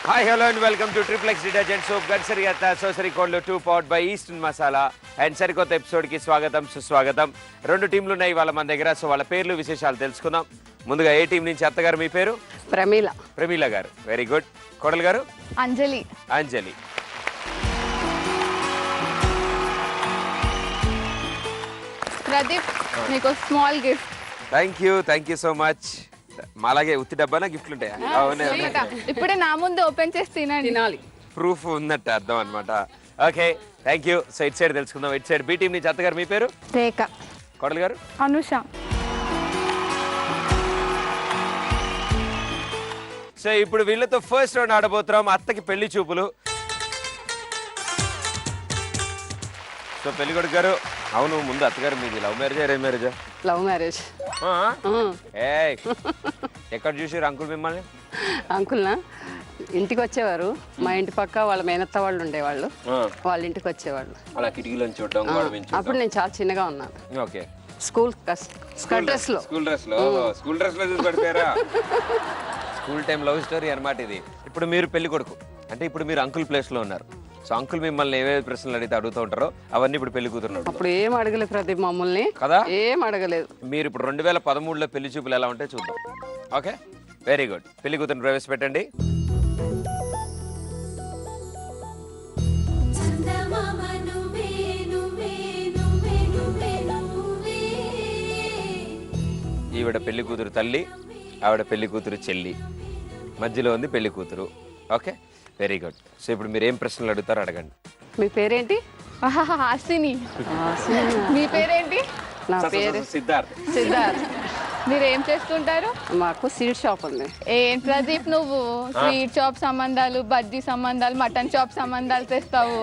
Hi, hello and welcome to Triple X Detergent Soap. Gansari Atta Sosari Konlo 2 powered by Eastern Masala. And సరికొత్త episode కి స్వాగతం సుస్వాగతం. రెండు టీంలు ఉన్నాయి వాళ్ళ మన దగ్గర. సో వాళ్ళ పేర్లు విశేషాలు తెలుసుకుందాం. ముందుగా ఏ టీం నుంచి అత్తగారు మీ పేరు? ప్రమీల గారు. Very good. కోడలు గారు? అంజలి. ప్రదీప్, నీకు small gift. Thank you so much. మాలాగే ఉత్తి డబ్బానా గిఫ్ట్లు ఉంటాయా? ఇప్పుడే నా ముందు ఓపెన్ చేసి తినాలి. ప్రూఫ్ ఉన్నట్టు అర్థం అనమాట. Okay, thank you. So it side తెలుసుకుందాం. ఇట్ సైడ్ బి టీం నుంచి అత్తగారు మీ పేరు? రేఖ. కోడలు గారు? అనుష. సో ఇప్పుడు వీళ్ళతో ఫస్ట్ రౌండ్ ఆడబోతున్నాం. అత్తకి పెళ్లి చూపులు. సో పెళ్లి కొడుకు గారు, అవును ముందు అత్తగారు మీది లవ్ మ్యారేజా అరేంజ్ మ్యారేజా? Love marriage. ఎక్కడ చూసారు అంకుల్ మిమ్మల్ని? అంకుల్నా ఇంటికి వచ్చేవారు. మా ఇంటి పక్క వాళ్ళ మేనత్త వాళ్ళు ఉండేవాళ్ళు. వాళ్ళ ఇంటికి వచ్చేవాళ్ళు. అలా కిటికీలో చూడడం. అప్పుడు నేను చాలా చిన్నగా ఉన్నాను. ఓకే. స్కూల్ డ్రెస్ లో చూసి పడిపోయారా? స్కూల్ టైం లవ్ స్టోరీ అనమాట ఇది. ఇప్పుడు మీరు పెళ్లి కొడుకు అంటే ఇప్పుడు మీరు అంకుల్ ప్లేస్ లో ఉన్నారు. సో అంకుల్ మిమ్మల్ని ఏవే ప్రశ్నలు అడిగితే అడుగుతూ ఉంటారో అవన్నీ ఇప్పుడు పెళ్లి కూతురు. అప్పుడు ఏం అడగలేదు ప్రదీప్ మమ్మల్ని కదా, ఏం అడగలేదు. మీరు ఇప్పుడు 2013లో పెళ్లి చూపులు ఎలా ఉంటాయి చూద్దాం. Okay, very good. పెళ్లి కూతురుని ప్రవేశపెట్టండి. ఈవిడ పెళ్లి కూతురు తల్లి, ఆవిడ పెళ్లి కూతురు చెల్లి, మధ్యలో ఉంది పెళ్లి కూతురు. Okay, very good. సో ఇప్పుడు మీరు ఏం ప్రశ్నలు అడుగుతారో అడగండి. మీ పేరేంటి? హాసిని. మీ పేరేంటి? నా పేరు సిద్ధార్థ్. మీరు ఏం చేస్తుంటారు? మాకు స్వీట్ షాప్ ఉంది. ఏం ప్రదీప్ నువ్వు స్వీట్ షాప్ సంబంధాలు, బజ్జీ సంబంధాలు, మటన్ షాప్ సంబంధాలు తెస్తావు.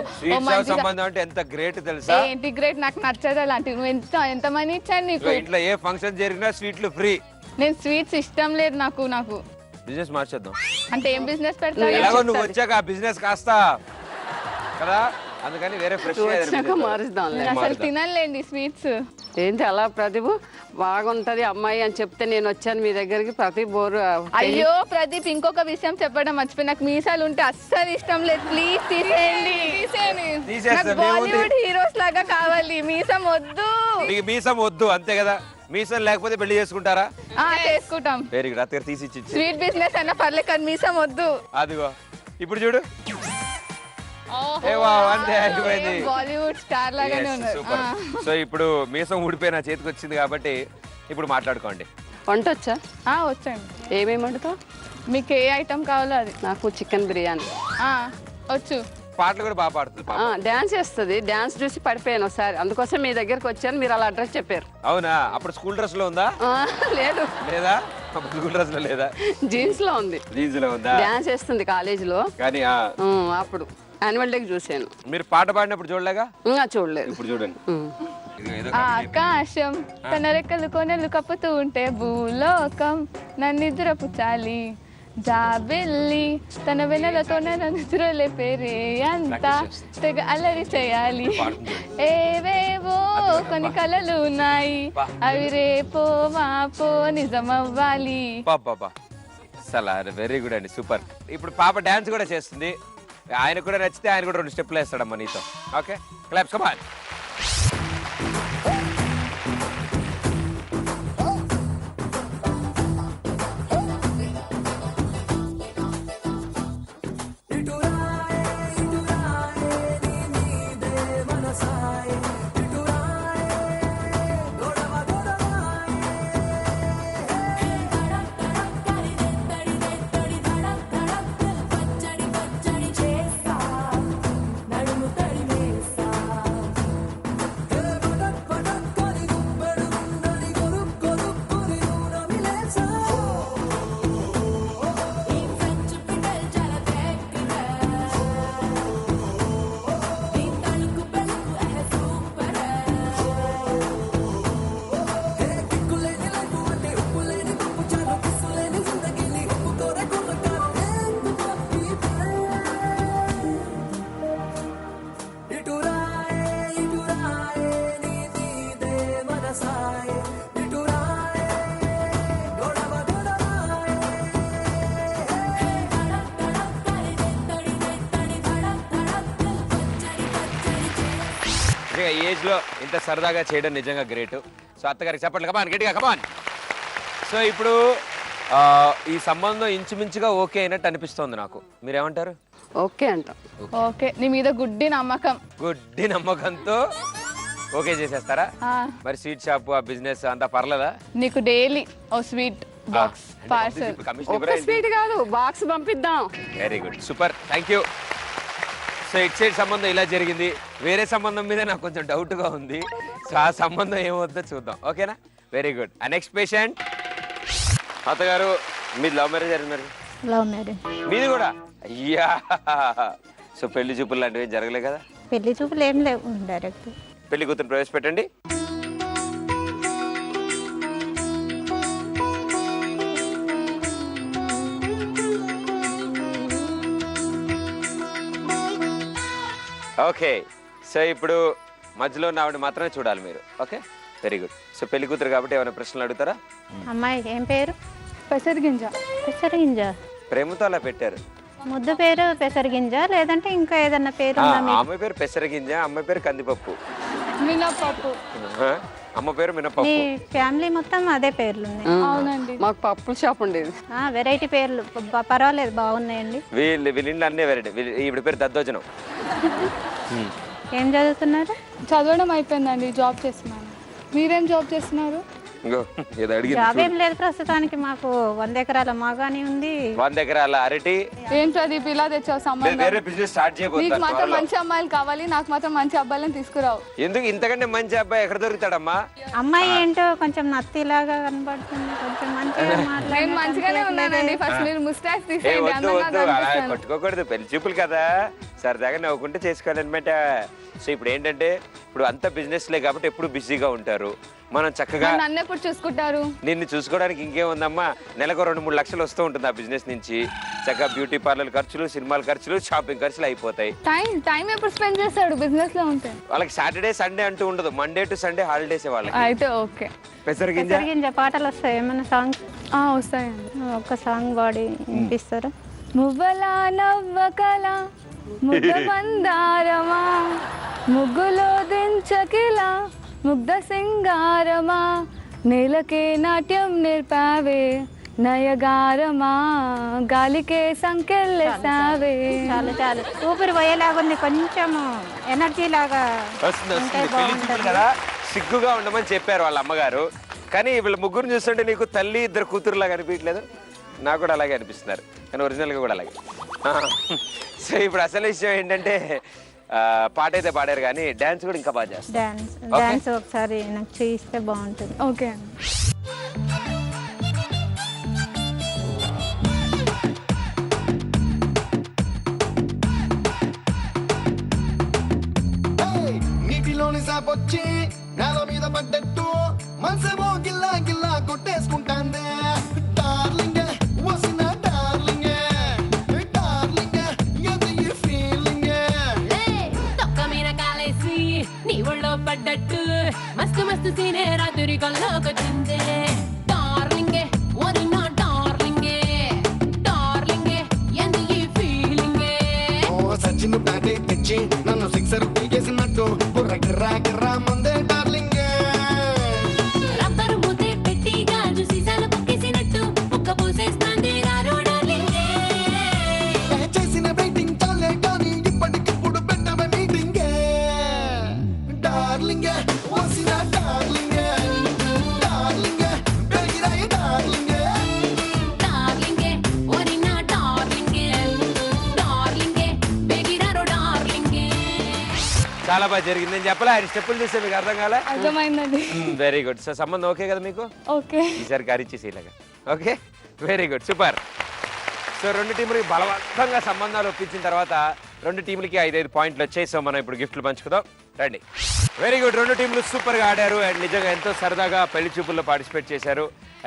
సంబంధం అంటే ఎంత గ్రేట్ తెలుసా? ఏంటి గ్రేట్? నాకు నచ్చదు అలాంటివి. నువ్వు ఎంత మనీ ఇచ్చాను నీకు? ఇంట్లో ఏ ఫంక్షన్ జరిగినా స్వీట్లు ఫ్రీ. నేను స్వీట్స్ ఇష్టం లేదు నాకు. బిజినెస్ మార్చేద్దాం. అంటే ఏం బిజినెస్ పెడతావు? ఎలాగో నువ్వు వచ్చాక ఆ బిజినెస్ కాస్తా కదా, అందుకని వేరే ఫ్రెష్ మారుద్దాం. అసలు తినలేండి స్వీట్స్. ఏంటి అలా ప్రదీప్ బాగుంటది అమ్మాయి అని చెప్తే నేను వచ్చాను మీ దగ్గరికి. ప్రదీప్ బోరు. అయ్యో ప్రదీప్, ఇంకొక విషయం చెప్పడం మర్చిపోయి, నాకు మీసాలు ఉంటే అస్సలు ఇష్టం లేదు. ప్లీజ్ తీసేయండి. బాలీవుడ్ హీరోస్ లాగా కావాలి. మీసం వద్దు. మీసం వద్దు అంతే కదా. మీసం లేకపోతే పెళ్లి చేసుకుంటారా? చేసుకుంటాం. Very good. అత్తగారు తీసి ఇచ్చి స్వీట్ బిజినెస్ అయినా పర్లేదు కానీ మీసం వద్దు. అదిగో ఇప్పుడు చూడు. బాలీవుడ్ స్టార్ లాగానే ఉన్నారు. సో ఇప్పుడు మీసం ఊడిపోయి నా చేతికి వచ్చింది కాబట్టి ఇప్పుడు మాట్లాడుకోండి. వంట వచ్చా? వచ్చండి. ఏమేమి వండుతావు? మీకు ఏ ఐటమ్ కావాలో అది. నాకు చికెన్ బిర్యానీ వచ్చు. పాటలు కూడా బాగా పాడుతుంది. డాన్స్ చేస్తుంది. డాన్స్ చూసి పడిపోయాను ఒకసారి, అందుకోసం మీ దగ్గరకు వచ్చాను. మీరు అలా అడ్రస్ చెప్పారు. అవునా? అప్పుడు స్కూల్ డ్రెస్ లో ఉందా? లేదా స్కూల్ డ్రెస్ లో లేదా? జీన్స్ లో ఉంది. జీన్స్ లో ఉందా? డాన్స్ చేస్తుంది కాలేజ్ లో. కానీ అప్పుడు యాన్యువల్ డే చూసాను. మీరు పాట పాడినప్పుడు చూడలేగా? చూడలేదు. ఇప్పుడు చూడండి. ఆకాశం తన రెక్కలు కొనెలు కప్పుతూ ఉంటే భూలోకం నన్నిద్రపు చాలి. జాబిల్లి తన వెనలతో నిద్రలే పేరే అంతా తెగ అల్లరి చేయాలి. ఏవేవో కొన్ని కలలు ఉన్నాయి, అవి రేపో మాపో నిజమవ్వాలి. వెరీ గుడ్ అండి, సూపర్. ఇప్పుడు పాప డాన్స్ కూడా చేస్తుంది. ఆయన కూడా నచ్చితే ఆయన కూడా 2 స్టెప్లు వేస్తాడమ్మా నీతో. Okay, claps come on. నిజంగా ఈ ఏజ్ లో ఇంత సరదాగా చేయడం నిజంగా గ్రేట్. సో అత్తగారికి చెప్పండి, కమాన్ గట్టిగా కమాన్. సో ఇప్పుడు ఈ సంబంధం ఇంచుమించుగా ఓకే అయినట్టు అనిపిస్తోంది నాకు, మీరేమంటారు? ఓకే అంట. ఓకే, నీ మీద గుడ్డి నమ్మకం. గుడ్డి నమ్మకంతో ఓకే చేసేస్తారా? మరి స్వీట్ షాప్ ఆ బిజినెస్ అంతా పర్లేదా? నీకు డైలీ ఓ స్వీట్ బాక్స్ పార్సల్. ఒక్క స్వీట్ కాదు, బాక్స్ పంపిద్దాం. Very good, super, thank you. So it side సంబంధం ఇలా జరిగింది. వేరే సంబంధం మీద నాకు కొంచెం డౌట్గా ఉంది. సో ఆ సంబంధం ఏమవుతుందో చూద్దాం, ఓకేనా? Very good. ఆ నెక్స్ట్ పేషెంట్. అత్తగారు, మీది లవ్ మ్యారేజ్ మరి? Love marriage. మీది కూడా? అయ్యా, సో పెళ్లి చూపులు లాంటివి జరగలే కదా? పెళ్లి చూపులు ఏం లేవు, డైరెక్ట్. పెళ్లి కూతురు ప్రవేశపెట్టండి. ఓకే, సో ఇప్పుడు మధ్యలో ఉన్న ఆవిడ మాత్రమే చూడాలి మీరు, ఓకే? Very good. సో పెళ్లి కూతురు కాబట్టి ఏమైనా ప్రశ్నలు అడుగుతారా? అమ్మాయి ఏం పేరు? పెసరగింజ. పెసరగింజ. ప్రేమతో అలా పెట్టారు. ముద్దు పేరు పెసరగింజ, లేదంటే ఇంకా ఏదన్నా పేరు ఉందా మీకు? అమ్మాయి పేరు పెసరగింజ, అమ్మాయి పేరు కందిపప్పు. మినపప్పు. అమ్మ పేరు మీ మినపప్పు. ఫ్యామిలీ మొత్తం అదే పేర్లు ఉన్నాయి. అవునండి. మాకు పప్పుల షాప్ ఉండేది. వెరైటీ పేర్లు పర్వాలేదు, బాగున్నాయండి. వీళ్ళిండి అన్నీ వెరైటీ. ఈవిడ పేరు దద్దోజనం. ఏం చదువుతున్నారు? చదవడం అయిపోయిందండి, జాబ్ చేస్తున్నాను. మీరేం జాబ్ చేస్తున్నారు? ఏదో అడిగి. జాబ్ ఏం లేదు ప్రస్తుతానికి. మాకు 100 ఎకరాల మాగాని ఉంది. 100 ఎకరాల అరటి. ఏం ప్రదీప్ ఇలా తెచ్చావు సంబంధం? వేరే బిజినెస్ స్టార్ట్ నీకు మాత్రం చేయబోతున్నారు. మంచి అమ్మాయిలు కావాలి, నాకు మాత్రం మంచి అబ్బాయిలను తీసుకురావు. ఎందుకు ఇంతకంటే మంచి అబ్బాయి ఎక్కడ దొరుకుతాడమ్మా? అమ్మాయి ఏంటో కొంచెం నత్తిలాగా కనబడుతుంది, కొంచెం మంచిగా నేను మాట్లాడి. మంచిగానే ఉన్నానండి. ఫస్ట్ మీరు ముస్టాచ్ ఏ తీసేయండి, వద్దు అందంగా వద్దు, అలా కనిపిస్తాను. కొట్టుకోకూడదు. పెళ్లి చూపులు కదా, సరదాగా నవ్వుకుంటే చేసుకోవాలన్నమాట. సో ఇప్పుడు ఏంటంటే, ఇప్పుడు అంతా బిజినెస్లే కాబట్టి ఎప్పుడు బిజీగా ఉంటారు. మనం చక్కగా మరి నన్ను ఎప్పుడు చూసుకుంటారు? నిన్ను చూసుకోవడానికి ఇంకేముందమ్మా, నెలకు 2-3 లక్షలు వస్తూ ఉంటుంది ఆ బిజినెస్ నుంచి. చక్కగా బ్యూటీ పార్లర్ ఖర్చులు, సినిమాల ఖర్చులు, షాపింగ్ ఖర్చులు అయిపోతాయి. టైం ఎప్పుడు స్పెండ్ చేస్తాడు బిజినెస్ లో ఉంటే? వాళ్ళకి సాటర్డే సండే అంటూ ఉండదు, మండే టు సండే హాలిడేస్ వాళ్ళకి. అయితే ఓకే. పెసరగింజ. పెసరగింజ పాటలు వస్తాయి ఏమైనా సాంగ్స్? వస్తాయండి. ఒక్క సాంగ్ పాడి వినిపిస్తారా? మువ్వలా నవ్వకల ముద్ద మందారమా, ముగ్గులో దించకిలా ముగ్ధ సింగారమా, నేలకే నాట్యం నేర్పావే నయగారమా, గాలికే సంకెళ్ళేసావే. చాలు చాలు, ఊపిరి పోయేలాగుంది, కొంచెం ఎనర్జీ లాగా వస్తుంది ఉంటే వస్తుంది. పెళ్లి చూపులు బాగుంటుంది. కదా, సిగ్గుగా ఉండమని చెప్పారు వాళ్ళ అమ్మగారు. కానీ వీళ్ళ ముగ్గురు చూస్తుంటే నీకు తల్లి ఇద్దరు కూతురులాగా అనిపించలేదు? నాకు కూడా అలాగే అనిపిస్తున్నారు, కానీ ఒరిజినల్గా కూడా అలాగే. సో ఇప్పుడు అసలు విషయం ఏంటంటే, పాట అయితే పాడారు కానీ డాన్స్ కూడా ఇంకా బాగా చేస్తారు. డాన్స్ ఒకసారి నాకు చేయిస్తే బాగుంటుంది. ఓకే అండి. నీటిలోని సాపొచ్చి నేల మీద పడ్డట్టు మనసేమో గిల్లా గిల్లా కొట్టేసుకుంటాందే. డార్లింగ్ వసిన డార్లింగ్, డార్లింగ్ ఎంత ఈ ఫీలింగ్. తొక్క మీద కాలేసి నీ ఒళ్ళో పడ్డట్టు మస్తు మస్తు సీనే రాత్రి కల్లోకొచ్చిందే. డార్లింగ్ వదిన డార్లింగ్, డార్లింగ్ ఎంత ఈ ఫీలింగ్. ఓ సచిన్ బ్యాటే తెచ్చి నన్ను సిక్సర్ పీకేసినట్టు బుర్ర గిర్రా గిర్రా మందే డార్లింగ్. రబ్బరు మూతే పెట్టి గాజు సీసాలు పక్కేసినట్టు ముక్క పోసేస్తాంది రారో డార్లింగ్. చేసిన వెయిటింగ్ చాలే కానీ ఇప్పటికిప్పుడు పెట్టవే మీటింగ్. డార్లింగ్ వసిన డార్లింగ్, డార్లింగ్ బెగిరాయ డార్లింగ్. డార్లింగ్ వదిన డార్లింగ్, డార్లింగ్ బెగిరారో డార్లింగ్. చాలా బాగా జరిగింది. నేను చెప్పలే, ఆయన స్టెప్పులు చూస్తే మీకు అర్థం కాలే? అర్థమైందండి. Very good. సో సంబంధం ఓకే కదా మీకు? ఓకే. ఈసారి గారిచ్చేసి ఇలాగా. Okay, very good, super. So రెండు టీములకి బలవంతంగా సంబంధాలు ఒప్పించిన తర్వాత రెండు టీములకి 5-5 పాయింట్లు వచ్చాయి. సో మనం ఇప్పుడు గిఫ్ట్లు పంచుకుందాం, రండి. వెరీ గుడ్, రెండు టీంలు సూపర్గా ఆడారు అండ్ నిజంగా ఎంతో సరదాగా పెళ్లి చూపుల్లో పార్టిసిపేట్ చేశారు.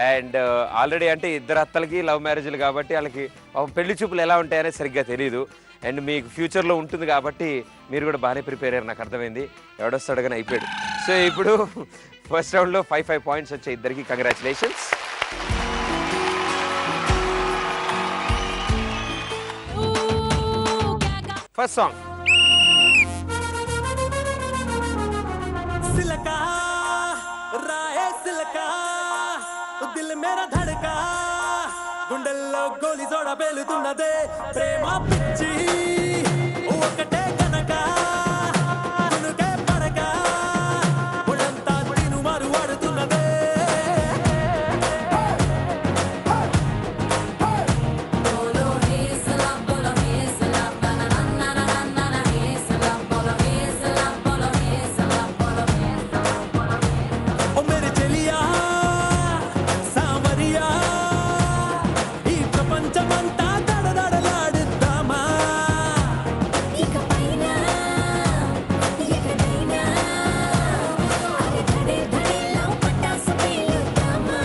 అండ్ ఆల్రెడీ అంటే ఇద్దరు అత్తలకి లవ్ మ్యారేజ్లు కాబట్టి వాళ్ళకి పెళ్లి చూపులు ఎలా ఉంటాయనేది సరిగ్గా తెలియదు. అండ్ మీకు ఫ్యూచర్లో ఉంటుంది కాబట్టి మీరు కూడా బాగానే ప్రిపేర్ అయ్యారు, నాకు అర్థమైంది. ఎవడొస్తాడు కానీ అయిపోయాడు. సో ఇప్పుడు ఫస్ట్ రౌండ్లో 5 పాయింట్స్ వచ్చాయి ఇద్దరికి, కంగ్రాచులేషన్స్. ఫస్ట్ సాంగ్ దిల్ మేరా ధడకా గుండెల్లో గోలి జోడ పేలుతున్నదే ప్రేమ పిచ్చి ఒకటే కనుక తునుకే పడక ఒళ్ళంతా తిను మారు వాడుతున్నదే ఓ మేరీ చెలియా సామరియా ఈ ప్రపంచమంతా దడదడలాడుద్దామా ఇకపైన ఎక్కడైనా అది ధడే ధడేలో పటాసు పేలుద్దామా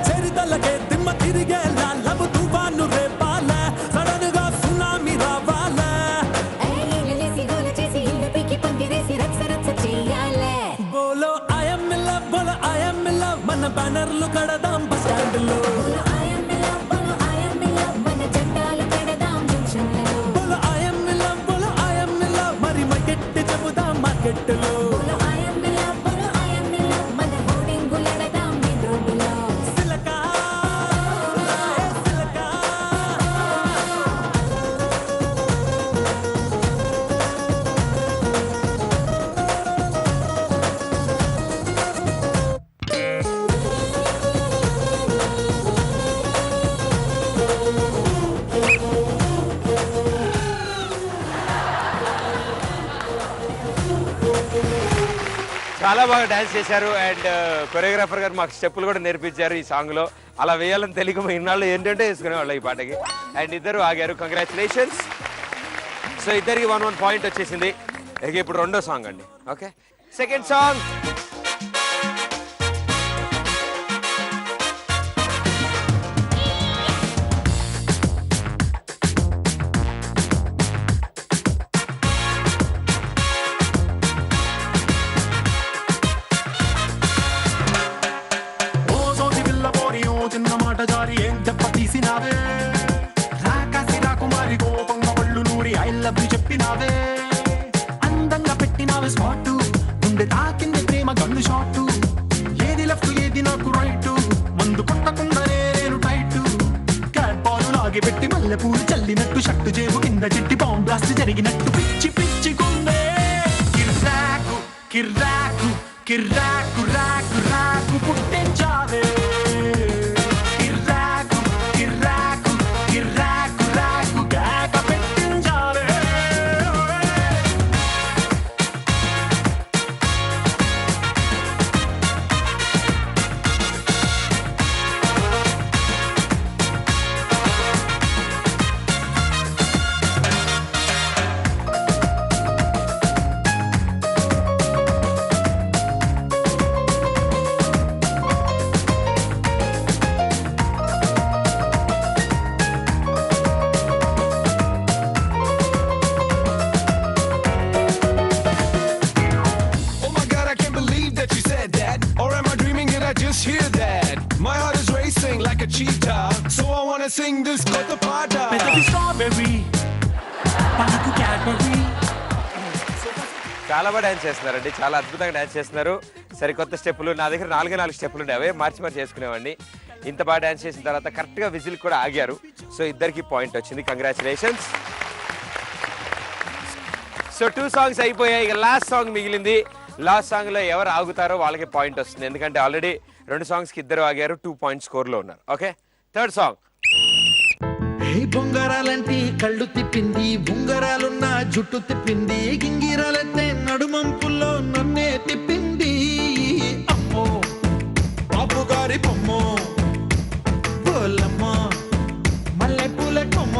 చరితలకే దిమ్మ తిరిగేలా లవ్ తుఫాను రేపాలా సడన్ గా సునామీ రావాలా ఏలిలేసి గోల చేసి ఇల్లు పీకి పందిరేసి రచ్చ రచ్చ చెయ్యాలే బోలో ఐఎమ్ ఇన్ లవ్ బోలో ఐఎమ్ ఇన్ లవ్ మన బ్యానర్లు కడదాం బస్ స్టాండ్ లో బోలో ఐఎమ్ ఇన్ లవ్ బోలో ఐఎమ్ ఇన్ లవ్ మన జెండాలు పెడదాం జంక్షన్లలో బోలో ఐఎమ్ ఇన్ లవ్ బోలో ఐఎమ్ ఇన్ లవ్ మరి మార్కెట్ చెబుదాం మార్కెట్ లో బోలో ఐఎమ్ ఇన్ లవ్ బోలో ఐఎమ్ ఇన్ లవ్ మన హోర్డింగులు ఎడదాం మెయిన్ రోడ్డులో సిలకా సిలకా చాలా బాగా డాన్స్ చేశారు అండ్ కొరియోగ్రాఫర్ గారు మాకు స్టెప్పులు కూడా నేర్పించారు ఈ సాంగ్ లో. అలా వేయాలని తెలియక ఇన్నాళ్ళు ఏంటంటే వేసుకునేవాళ్ళు ఈ పాటకి. అండ్ ఇద్దరు ఆగారు, కంగ్రాచులేషన్స్. సో ఇద్దరికి 1-1 పాయింట్ వచ్చేసింది. ఇక ఇప్పుడు రెండో సాంగ్ అండి. Okay, second song. ఓ సోటి పిల్ల పోని ఓ చిన్న మాట జారి ఏం చెప్ప తీసినావే రాకాసి రాకుమారి కోపంగా పళ్ళు నూరి ఐ లవ్ యు చెప్పినావే అందంగా పెట్టినావే స్పాట్ గుండె తాకింది ప్రేమ గన్ను షాట్ ఏది లెఫ్ట్ ఏది నాకు రైట్ మందు కొట్టకుండానే నేను టైట్ క్యాట్ బాల్ లాగి పెట్టి మల్లె పూలు చల్లినట్టు షట్టు జేబు కింద చెట్టి బాంబ్ బ్లాస్ట్ జరిగినట్టు పిచ్చి పిచ్చి గుండె కిర్రాకు కిర్రాకు కిర్రాకు రాకు రాకు పుట్టించావే కిర్రాకు కిర్రాకు కిర్రాకు రాకు గాక పెట్టించావే Oh my god, I can't believe that you said that. Or am I dreaming? Did I just hear that? My heart is racing like a cheetah. So I wanna sing this Kota Pata. పెద్దది strawberry పలుకు Cadbury చాలా బాగా dance చేస్తున్నారండి, చాలా అద్భుతంగా dance చేస్తున్నారు. సరికొత్త స్టెప్పులు నా దగ్గర 4 స్టెప్పులు ఉండే, అవే మార్చి చేసుకునేవాడిని. ఇంత బాగా డాన్స్ చేసిన తర్వాత కరెక్ట్గా విజిల్ కూడా ఆగారు. సో ఇద్దరికి పాయింట్ వచ్చింది, కంగ్రాచులేషన్స్. సో 2 సాంగ్స్ అయిపోయాయి, ఇక లాస్ట్ సాంగ్ మిగిలింది. లాస్ట్ సాంగ్లో ఎవరు ఆగుతారో వాళ్ళకి పాయింట్ వస్తుంది, ఎందుకంటే ఆల్రెడీ 2 సాంగ్స్కి ఇద్దరు ఆగారు, 2 పాయింట్ స్కోర్లో ఉన్నారు. Okay, third song. హే బొంగరాలంటి కళ్ళు తిప్పింది, బొంగరాలున్న జుట్టు తిప్పింది, గింగిరాలెత్తే నడుమంపుల్లో నన్నే తిప్పింది. అమ్మో బాబు గారి బొమ్మో బోలమ్మో మల్లె పూల కొమ్మ,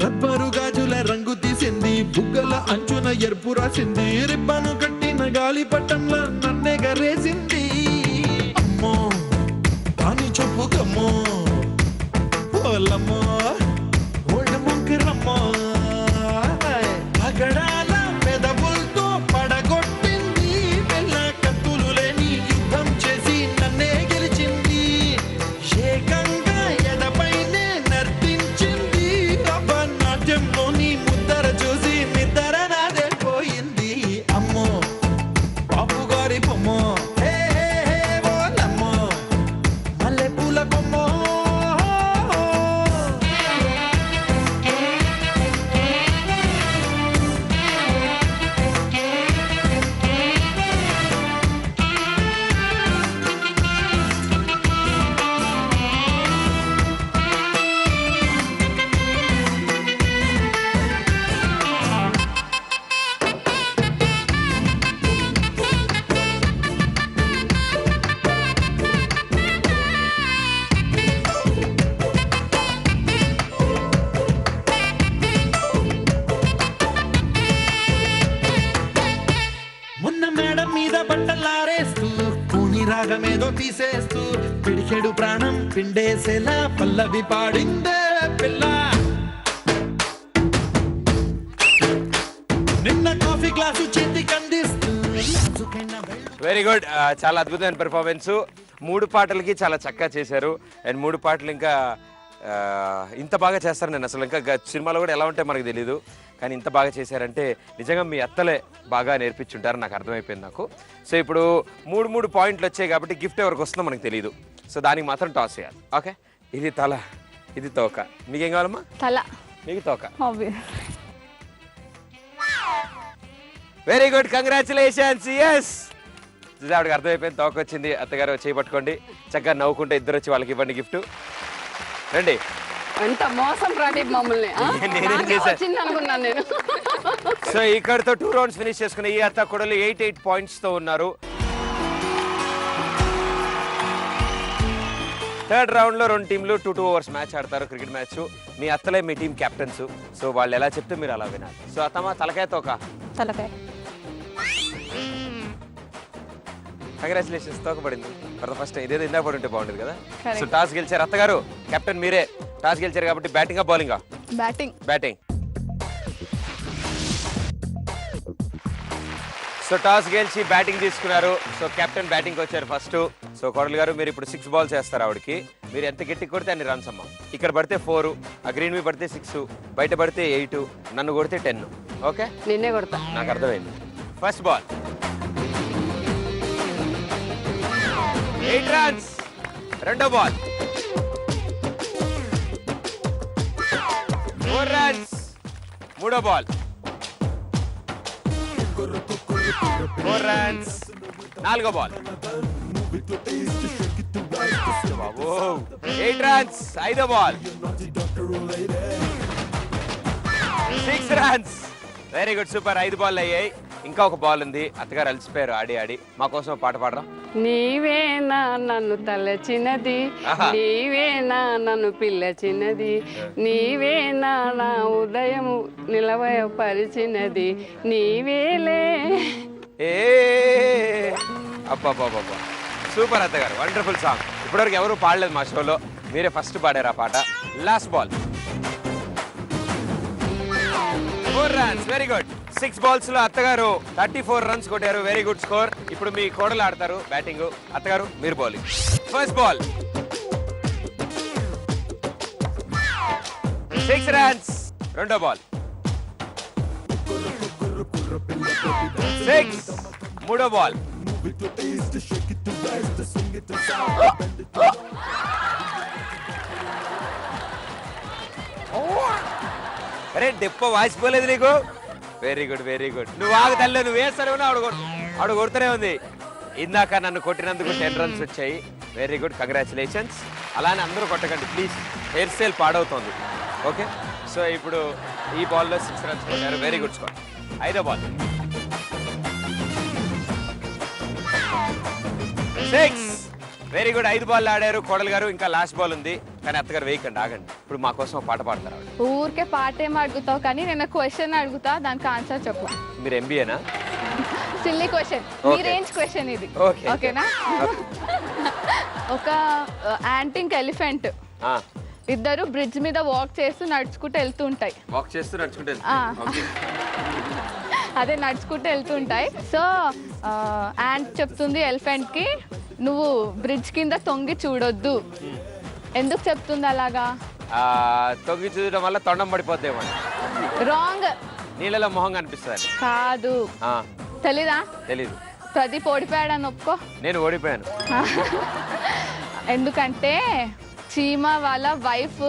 రబ్బరు గాజుల రంగు తీసింది, బుగ్గల అంచున ఎరుపు రాసింది, రిబ్బను కట్టిన గాలి పట్టంలో నన్నే గరేసింది. అమ్మో దాని చొప్పు కమ్మో ఓలమ్మో ఓల్డ్ ముంకిరమ్మో, పగడాల మెదవులతో పడగొట్టింది, మెల్ల కత్తులు లేని యుద్ధం చేసి నన్నే గెలిచింది, ఏకంగా ఎడపైనే నర్తించింది, నాట్యంలో నీ ముద్దర చూసి నిద్దర నాదే పోయింది. అమ్మో బాపు గారి బొమ్మో హే హే హే దాహమేదో తీసేస్తూ పిడికెడు ప్రాణం పిండేసేలా పల్లవి పాడిందే పిల్ల. నిన్న కాఫీ గ్లాసు చేతికి అందిస్తూ వెరీ గుడ్. చాలా అద్భుతమైన పెర్ఫార్మెన్స్. 3 పాటలకి చాలా చక్కగా చేశారు. అండ్ 3 పాటలు ఇంకా ఇంత బాగా చేస్తారు. నేను అసలు ఇంకా సినిమాలో కూడా ఎలా ఉంటే మనకు తెలీదు, కానీ ఇంత బాగా చేశారంటే నిజంగా మీ అత్తలే బాగా నేర్పించుంటారు, నాకు అర్థమైపోయింది నాకు. సో ఇప్పుడు 3 పాయింట్లు వచ్చాయి కాబట్టి గిఫ్ట్ ఎవరికి వస్తుందో మనకు తెలియదు. సో దానికి మాత్రం టాస్ చేయాలి. ఓకే, ఇది తల, ఇది తోక. మీకేం కావాలమ్మా? తల. మీకు తోక. Very good, congratulations. ఎస్, ఆవిడకి అర్థమైపోయింది, తోక వచ్చింది. అత్తగారు చేయబట్టుకోండి, చక్కగా నవ్వుకుంటే ఇద్దరు వచ్చి వాళ్ళకి ఇవ్వండి గిఫ్ట్. రండి. ఎంత మోసం ప్రదీప్ మమ్మల్ని. నేనేం చేశాను వచ్చింది అనుకున్నాను నేను. సో ఇక్కడతో 2 రౌండ్స్ ఫినిష్ చేసుకున్న ఈ అత్త కొడలు 8 పాయింట్స్ తో ఉన్నారు. థర్డ్ రౌండ్ లో 2 టీంలు 2 ఓవర్స్ మ్యాచ్ ఆడతారు, క్రికెట్ మ్యాచ్. మీ అత్తలే మీ టీం కెప్టెన్స్. సో వాళ్ళు ఎలా చెప్తే మీరు అలా వినాలి. సో అత్తమ్మ, తలకాయ తోక? తలకాయ. కంగ్రాచులేషన్స్, తోక పడింది ఫర్ ద ఫస్ట్ టైం. ఇదేదో ఇందాక పడి ఉంటే బాగుండేది కదా. సో టాస్ గెలిచారు అత్తగారు, కెప్టెన్ మీరే. టాస్ గెలిచారు కాబట్టి బ్యాటింగా బౌలింగా? బ్యాటింగ్. బ్యాటింగ్. సో టాస్ గెలిచి బ్యాటింగ్ తీసుకున్నారు. సో కెప్టెన్ బ్యాటింగ్ వచ్చారు ఫస్ట్. సో కోడలు గారు, మీరు ఇప్పుడు 6 బాల్స్ వేస్తారు ఆవిడకి. మీరు ఎంత గట్టి కొడితే అన్ని రన్స్ అమ్మా. ఇక్కడ పడితే 4, ఆ గ్రీన్ మీద పడితే 6, బయట పడితే 8, నన్ను కొడితే 10. ఓకే, నిన్నే కొడతా. నాకు అర్థమైంది. First ball 8 runs. రెండో బాల్ 4 రన్స్. మూడో బాల్ 4 రన్స్. నాలుగో బాల్ 8 రన్స్. ఐదో ball 6 runs. Very good, super. 5 ball అయ్యాయి. ఇంకా ఒక బాల్ ఉంది. అత్తగారు అలసిపోయారు ఆడి ఆడి. మా కోసం పాట పాడరా? నీవేనా నన్ను తలచినది, నీవేనా నన్ను పిల్లచినది, నీవేనా నా ఉదయము నిలవపరిచినది, నీవేలే. ఏ అబ్బా, సూపర్ అత్తగారు, వండర్ఫుల్ సాంగ్. ఇప్పటివరకు ఎవరు పాడలేదు మా షోలో, మీరే ఫస్ట్ పాడారు ఆ పాట. Last ball 4 runs. Very good. 6 balls లో అత్తగారు 34 రన్స్ కొట్టారు. Very good score. ఇప్పుడు మీ కోడలు ఆడతారు బ్యాటింగ్. అత్తగారు, మీరు బౌలింగ్. First ball 6 runs. రెండో బాల్ 6. మూడో బాల్ అరే డెప్ప వాసిపోలేదు నీకు. Very good, very good. నువ్వు ఆగు తల్లి, నువ్వు వేస్తానే ఆవిడ కొడుతూనే ఉంది. ఇందాక నన్ను కొట్టినందుకు 10 రన్స్ వచ్చాయి. Very good, congratulations. అలానే అందరూ కొట్టకండి ప్లీజ్, హెయిర్ స్టైల్ పాడవుతోంది. ఓకే, సో ఇప్పుడు ఈ బాల్లో 6 రన్స్ కొట్టారు. Very good score. ఐదో బాల్ 6. Very good. 5 బాల్ ఆడారు కోడలు గారు. ఇంకా లాస్ట్ బాల్ ఉంది, కానీ అత్తగారు వేయకండి, ఆగండి. ఇప్పుడు మా కోసం పాట పాడతారు. ఊరికే పాట ఏం అడుగుతావు, కానీ నేను క్వశ్చన్ అడుగుతా, దానికి ఆన్సర్ చెప్పు. మీరు ఎంబీఏనా? సిల్లీ క్వశ్చన్, మీ రేంజ్ క్వశ్చన్ ఇది. ఓకేనా? ఒక యాంటింగ్ ఎలిఫెంట్ ఇద్దరు బ్రిడ్జ్ మీద వాక్ చేస్తూ నడుచుకుంటూ వెళ్తూ ఉంటాయి. వాక్ చేస్తూ నడుచుకుంటూ అదే నడుచుకుంటూ వెళ్తుంటాయి. సో యాంట్ చెప్తుంది ఎలిఫెంట్ కి, నువ్వు బ్రిడ్జ్ కింద తొంగి చూడొద్దు. ఎందుకు చెప్తుంది అలాగా? తొంగి చూడడం వల్ల తొండం పడిపోద్దేమో. రాంగ్. నీళ్ళలో మొహం కనిపిస్తుంది. కాదు. తెలీదా? తెలీదు. ప్రదీప్ ఓడిపోయాడని ఒప్పుకో. నేను ఓడిపోయాను. ఎందుకంటే చీమ వాళ్ళ వైఫ్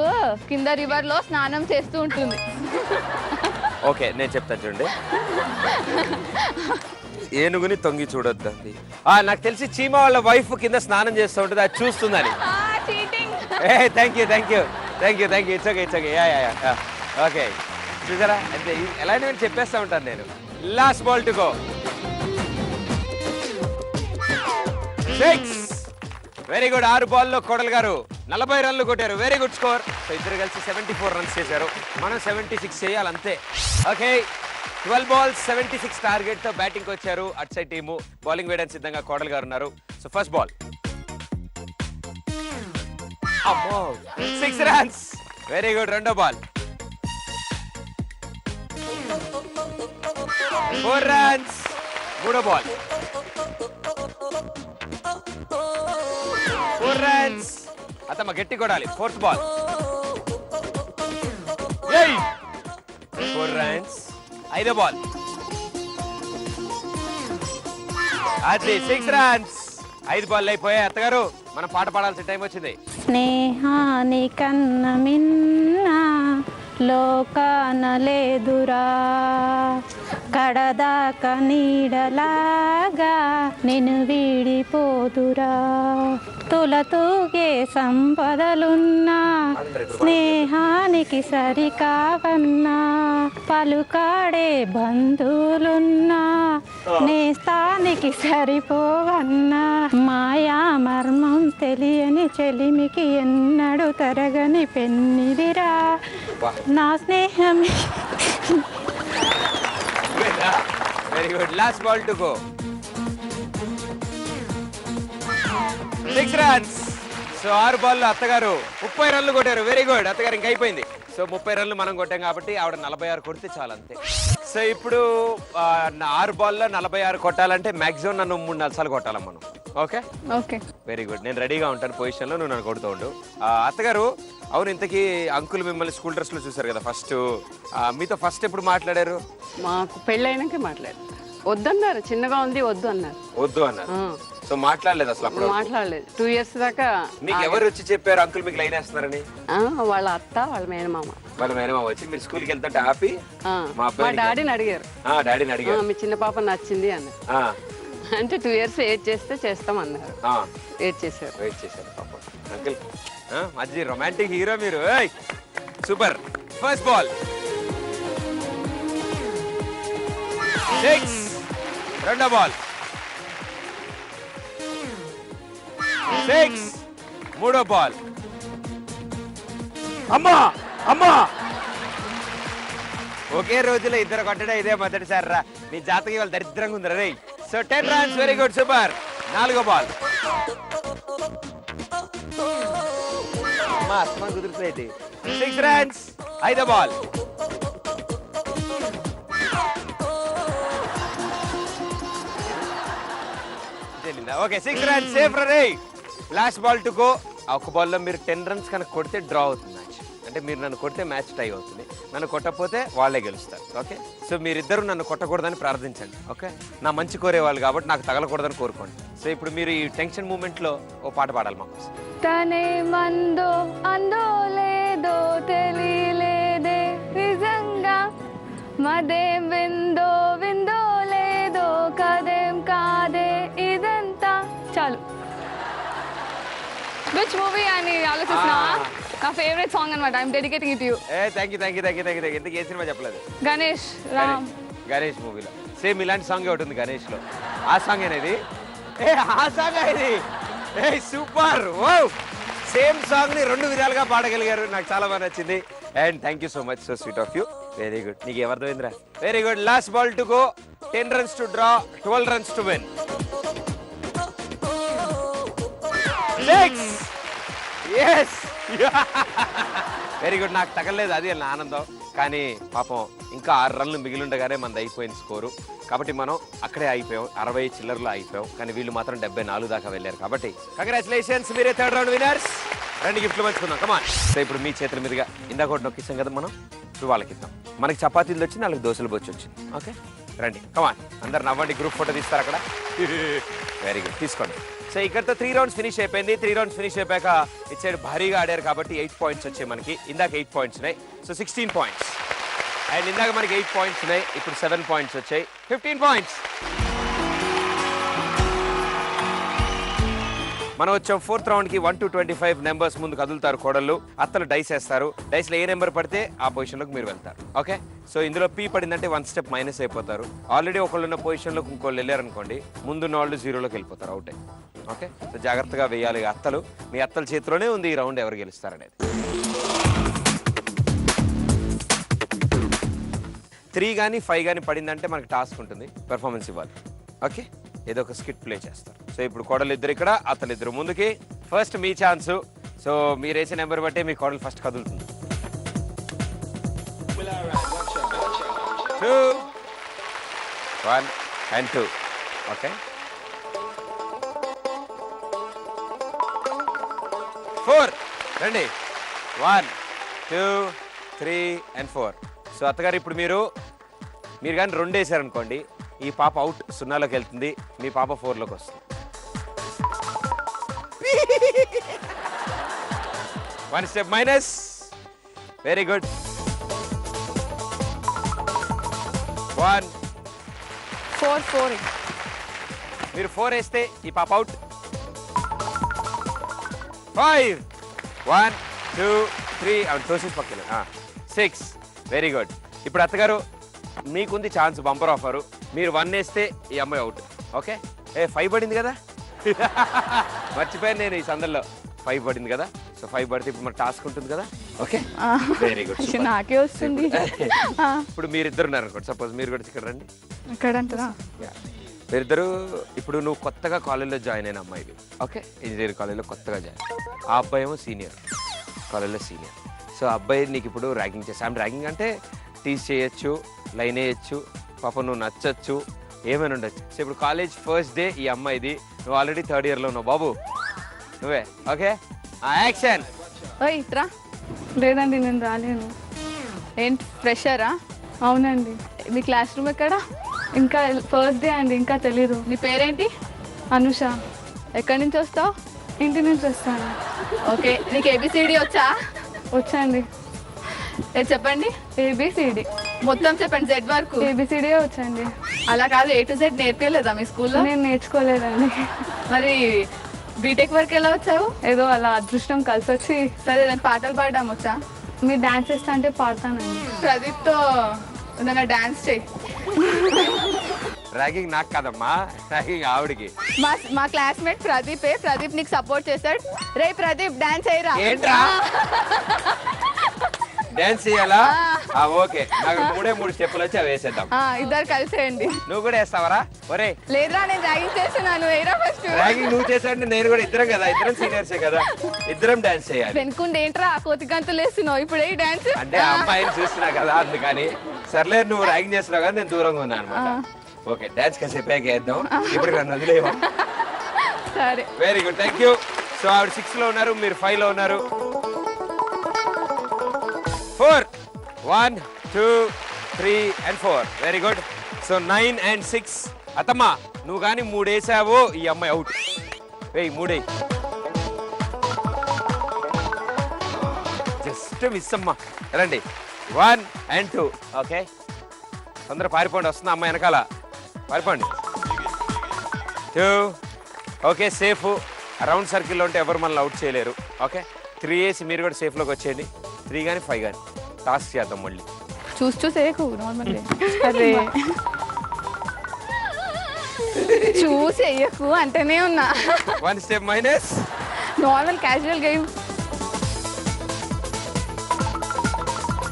కింద రివర్ లో స్నానం చేస్తూ ఉంటుంది. ఓకే, నేను చెప్తాను చూడండి. ఏనుగుని తొంగి చూడొద్దండి. నాకు తెలిసి చీమ వాళ్ళ వైఫ్ కింద స్నానం చేస్తూ ఉంటుంది, అది చూస్తుందని. Thank you. It's okay. Okay, చూసారా, అంటే ఎలా నేను చెప్పేస్తా ఉంటాను నేను. Last ball to go 6. Very good. 6 బాల్లో కోడలు గారు 40 రన్లు కొట్టారు. Very good score. సో ఇద్దరు కలిసి 74 రన్స్ చేశారు. మనం 76 చేయాలంతే. ఓకే, 12 balls 76 టార్గెట్ తో బ్యాటింగ్ వచ్చారు అట్ సైడ్ టీము. బౌలింగ్ వేయడానికి సిద్ధంగా కోడల్ గారు ఉన్నారు. So first ball 6 runs. Very good. రెండో బాల్ 4 runs. మూడో బాల్ 4 runs. అతమ్మ గట్టి కొడాలి. Fourth ball 4 runs. ఐదో బాల్ అది 6 runs. 5 బాల్ అయిపోయాయి. అత్తగారు మనం పాట పాడాల్సిన టైం వచ్చింది. స్నేహాని కన్న మిన్న లోకాన లేదురా కడదాక నీడలాగా నిన్ను వీడిపోదురా తులతూగే సంపదలున్నా స్నేహానికి సరికావన్నా పలుకాడే బంధువులున్నా నేస్తానికి సరిపోవన్నా మాయా మర్మం తెలియని చెలిమికి ఎన్నడు తరగని పెన్నిదిరా నా స్నేహమే. Very good. Last ball to go 6 runs. So 6 బాల్లో అత్తగారు 30 రన్లు కొట్టారు. Very good. అత్తగారు ఇంకా అయిపోయింది. సో 30 రన్లు మనం కొట్టాం కాబట్టి ఆవిడ 46 కొడితే చాలు అంతే. సో ఇప్పుడు 6 బాల్లో 46 కొట్టాలంటే మాక్సిమం నన్ను 3-4 సార్లు కొట్టాలి మనం. Okay okay very good. నేను రెడీగా ఉంటాను పొజిషన్లో, నువ్వు నన్ను కొడుతూ ఉండు. అత్తగారు అవును, ఇంతకీ అంకుల్ మిమ్మల్ని స్కూల్ డ్రెస్లో చూసారు కదా ఫస్ట్. మీతో ఫస్ట్ ఎప్పుడు మాట్లాడారు? మాకు పెళ్ళైనాకే మాట్లాడారు. వద్దన్నారు, చిన్నగా ఉంది వద్దు అన్నారు. వద్దు అన్నారు. సో మాట్లాడలేదు అసలు అప్పుడు? మాట్లాడలేదు. 2 years దాకా. మీకు ఎవరు వచ్చి చెప్పారు అంకుల్ మీకు లైన్ వేస్తున్నారని? వాళ్ళ అత్త వాళ్ళ మేనమామ. వాళ్ళ మేనమామ వచ్చి మీరు స్కూల్కి వెళ్తుంటే ఆపి మా డాడీని అడిగారు. డాడీని అడిగారు మీ చిన్న పాప నచ్చింది అన్నారు. అంటే 2 years వెయిట్ చేస్తే చేస్తాం అన్నారు. వెయిట్ చేశారు. పాపం అంకుల్ మంచి రొమాంటిక్ హీరో మీరు. సూపర్. First ball 6. రెండో బాల్ 6. మూడో బాల్ అమ్మా అమ్మా. ఒకే రోజులో ఇద్దరు కొట్టడం ఇదే మొదటిసారి రా. నీ జాతకి వాళ్ళు దరిద్రంగా ఉందిరా రే. So 10 runs. Very good. Super. నాలుగో బాల్ అమ్మా అస్మా కుదురుతుంది. 6 runs. ఐదో బాల్ ఓకే 6 runs. సేఫ్ రే. Last ball to go. ఒక బాల్లో మీరు 10 runs కనుక కొడితే డ్రా అవుతుంది మ్యాచ్. అంటే మీరు నన్ను కొడితే మ్యాచ్ టై అవుతుంది, నన్ను కొట్టకపోతే వాళ్ళే గెలుస్తారు. ఓకే సో మీరిద్దరు నన్ను కొట్టకూడదని ప్రార్థించండి. ఓకే నా మంచి కోరేవాళ్ళు కాబట్టి నాకు తగలకూడదని కోరుకోండి. సో ఇప్పుడు మీరు ఈ టెన్షన్ మూమెంట్లో ఓ పాట పాడాలి మాకు. తనే మందో అందో లేదో తెలియలేదే నిజంగా మదేం విందో విందో లేదో కదేం కాదే ఇదంతా. చాలు. విచ్ మూవీ అని ఆలోచిస్తున్నా. నా ఫేవరెట్ సాంగ్ అన్నమాట. I'm dedicating it you. Thank you. ఎందుకు ఏ సినిమా చెప్పలేదు? గణేష్ రామ్. గణేష్ మూవీలో సేమ్ ఇలాంటి సాంగ్ ఒకటి ఉంది గణేష్ లో. ఆ సాంగ్ అనేది ఆ సాంగ్ ఇది. సూపర్. ఓ సేమ్ సాంగ్ ని 2 విధాలుగా పాడగలిగారు. నాకు చాలా బాగా నచ్చింది. And thank you so much. So sweet of you. Very good. నీకు ఎవరిదోయిందిరా? Very good. Last ball to go. 10 runs to draw, 12 runs to win. 6. Yes. Very good. నాకు తగలేదు అది నా ఆనందం. కానీ పాపం ఇంకా 6 రన్లు మిగిలిండగానే మనది అయిపోయింది స్కోరు. కాబట్టి మనం అక్కడే అయిపోయాం. 60 చిల్లర్లో అయిపోయాం. కానీ వీళ్ళు మాత్రం 74 దాకా వెళ్ళారు. కాబట్టి కంగ్రాచులేషన్స్, మీరే 3rd రౌండ్ విన్నర్స్. 2 గిఫ్ట్లు పంచుకుందాం. కమాన్. సో ఇప్పుడు మీ చేతుల మీదుగా ఇందాక ఒకటి నొక్కిస్తాం కదా మనం, ఇప్పుడు వాళ్ళకి ఇద్దాం. మనకి చపాతీలు వచ్చి 4 దోశలు బొచ్చి వచ్చింది. ఓకే రండి కమాన్. అందరు నవ్వండి. గ్రూప్ ఫోటో తీస్తారు అక్కడ. Very good. తీసుకోండి. సో ఇక్కడతో 3 rounds ఫినిష్ అయిపోయింది. 3 rounds ఫినిష్ అయిపోయాక ఇటు సైడ్ భారీగా ఆడారు కాబట్టి 8 points వచ్చాయి మనకి. ఇందాక 8 points ఉన్నాయి. So 16 points. అండ్ ఇందాక మనకి 8 points ఉన్నాయి. ఇప్పుడు 7 points వచ్చాయి. 15 points. మనం వచ్చాం 4th round కి. 1 to 25 నెంబర్స్ ముందు కదులుతారు కోడళ్ళు. అత్తలు డైస్ వేస్తారు. డైస్ లో ఏ నెంబర్ పడితే ఆ పొజిషన్ లోకి మీరు వెళ్తారు. ఓకే సో ఇందులో పీ పడిందంటే 1 step మైనస్ అయిపోతారు. ఆల్రెడీ ఒకళ్ళు ఉన్న పొజిషన్ లోకి ఇంకోళ్ళు వెళ్ళారనుకోండి, ముందున్న వాళ్ళు 0లోకి వెళ్ళిపోతారు. అవుట్. ఓకే సో జాగ్రత్తగా వేయాలి. అత్తలు మీ అత్తల చేతిలోనే ఉంది ఈ రౌండ్ ఎవరు గెలుస్తారనేది. 3 కానీ 5 కానీ పడిందంటే మనకి టాస్క్ ఉంటుంది, పెర్ఫార్మెన్స్ ఇవ్వాలి. ఓకే, ఏదో ఒక స్కిట్ ప్లే చేస్తారు. సో ఇప్పుడు కోడలు ఇద్దరు ఇక్కడ, అతను ఇద్దరు ముందుకి. ఫస్ట్ మీ ఛాన్సు. సో మీరు వేసే నెంబర్ బట్టే మీ కోడలు ఫస్ట్ కదులుతుంది. 2 1 and 2. ఓకే, 4 రండి. 1 2 3 and 4. సో అత్తగారు ఇప్పుడు మీరు కానీ 2 వేసారనుకోండి, ఈ పాప అవుట్, 0లోకి వెళ్తుంది, మీ పాప 4లోకి వస్తుంది. 1 step మైనస్. Very good. 1 4 మీరు 4 వేస్తే ఈ పాప అవుట్. 5 1 2 3 అవుట్, తోసేసి పక్కన. 6. Very good. ఇప్పుడు అత్తగారు మీకుంది ఛాన్స్, బంపర్ ఆఫరు. మీరు 1 వేస్తే ఈ అమ్మాయి అవుట్. ఓకే, 5 పడింది కదా. మర్చిపోయాను నేను ఈ సందర్లో. 5 పడింది కదా. సో 5 పడితే ఇప్పుడు మన టాస్క్ ఉంటుంది కదా. Okay, very good. నాకే వస్తుంది. ఇప్పుడు మీరిద్దరు ఉన్నారు అనుకోండి. సపోజ్ మీరు కూడా ఇక్కడ రండి. ఇక్కడంటారా? మీరిద్దరు ఇప్పుడు నువ్వు కొత్తగా కాలేజ్లో జాయిన్ అయిన అమ్మాయివి. ఓకే, ఇంజనీరింగ్ కాలేజ్లో కొత్తగా జాయిన్. ఆ అబ్బాయి ఏమో సీనియర్, కాలేజ్లో సీనియర్. సో అబ్బాయి నీకు ఇప్పుడు ర్యాగింగ్ చేస్తా. ర్యాగింగ్ అంటే టీచ్ చేయొచ్చు, లైన్ వేయచ్చు, పాప నువ్వు నచ్చచ్చు, ఏమైనా ఉండొచ్చు. సో ఇప్పుడు కాలేజ్ ఫస్ట్ డే ఈ అమ్మాయిది, నువ్వు ఆల్రెడీ 3rd ఇయర్లో ఉన్నావు బాబు, నువ్వే. Okay, action. ఓయ్ ఇట్రా. లేదండి నేను రాలేను. ఏంటి ఫ్రెషరా? అవునండి. మీ క్లాస్ రూమ్ ఎక్కడ? ఇంకా ఫస్ట్ డే అండి, ఇంకా తెలీదు. నీ పేరేంటి? అనుష. ఎక్కడి నుంచి వస్తావు? ఇంటి నుంచి వస్తాను. ఓకే, నీకు ఏబిసిడి వచ్చా? వచ్చండి. చెప్పండి. ఏబిసిడి మొత్తం చెప్పండి, జెడ్ వరకు. ఏబిసిడి వచ్చండి. అలా కాదు, A to Z నేర్పలేదా మీ స్కూల్లో? నేను నేర్చుకోలేదండి. మరి బీటెక్ వరకు ఎలా వచ్చావు? ఏదో అలా అదృష్టం కలిసి వచ్చి. సరే, నేను పాటలు పాడడం వచ్చా? మీరు డాన్స్ చేస్తా అంటే పాడతానండి. ప్రదీప్తో ఏదైనా డాన్స్ చేయి. ర్యాగింగ్ నాకు కాదమ్మా, ర్యాగింగ్ ఆవిడికి. మా క్లాస్మేట్ ప్రదీపే. ప్రదీప్ నీకు సపోర్ట్ చేస్తాడు. రే ప్రదీప్, డాన్స్ చేయరా. ఏంట్రా డాన్స్ చేయాలా? ఓకే, నాకు 3 స్టెప్పులు వచ్చి అవి వేసేద్దాం. ఇద్దరు కలిసేయండి. నువ్వు కూడా వేస్తావరా? ఒరే లేదురా, నేను ర్యాగింగ్ చేస్తున్నాను. వేరా ఫస్ట్. ర్యాగింగ్ నువ్వు చేసావంటే నేను కూడా, ఇద్దరం కదా, ఇద్దరం సీనియర్సే కదా, ఇద్దరం డాన్స్ చేయాలి. వెనుకుండి ఏంట్రా కోతి గంతులు వేస్తున్నావు? ఇప్పుడు ఏ డాన్స్ అంటే ఆ అమ్మాయిని చూస్తున్నా కదా, అందుకని. సర్లే, నువ్వు ర్యాగింగ్ చేస్తున్నావు కదా, నేను దూరంగా ఉన్నా అనమాట. ఓకే, డాన్స్ కాసేపు వేద్దాం. ఇప్పుడు నన్ను వదిలేవా? సరే, very good, thank you. So ఆవిడ 6లో ఉన్నారు, మీరు 5లో ఉన్నారు. 4 1 2 3 and 4. Very good. So 9 and 6. అత్తమ్మా, నువ్వు కానీ 3 వేసావో ఈ అమ్మాయి అవుట్. వెయ్యి 3 జస్ట్ మిస్ అమ్మా. రండి. 1 and 2. ఓకే, తొందర పారిపోండి, వస్తుంది అమ్మాయి వెనకాల. పారిపోండి. 2. Okay, safe. రౌండ్ సర్కిల్లో ఉంటే ఎవరు మనల్ని అవుట్ చేయలేరు. ఓకే, 3 వేసి మీరు కూడా సేఫ్లోకి వచ్చేయండి. 3 కానీ 5 కానీ టాస్క్ చేద్దాం మళ్ళీ. చూసేయకు నార్మల్. అరే చూసేయకు అంటేనే ఉన్నా. 1 step minus. Normal casual game.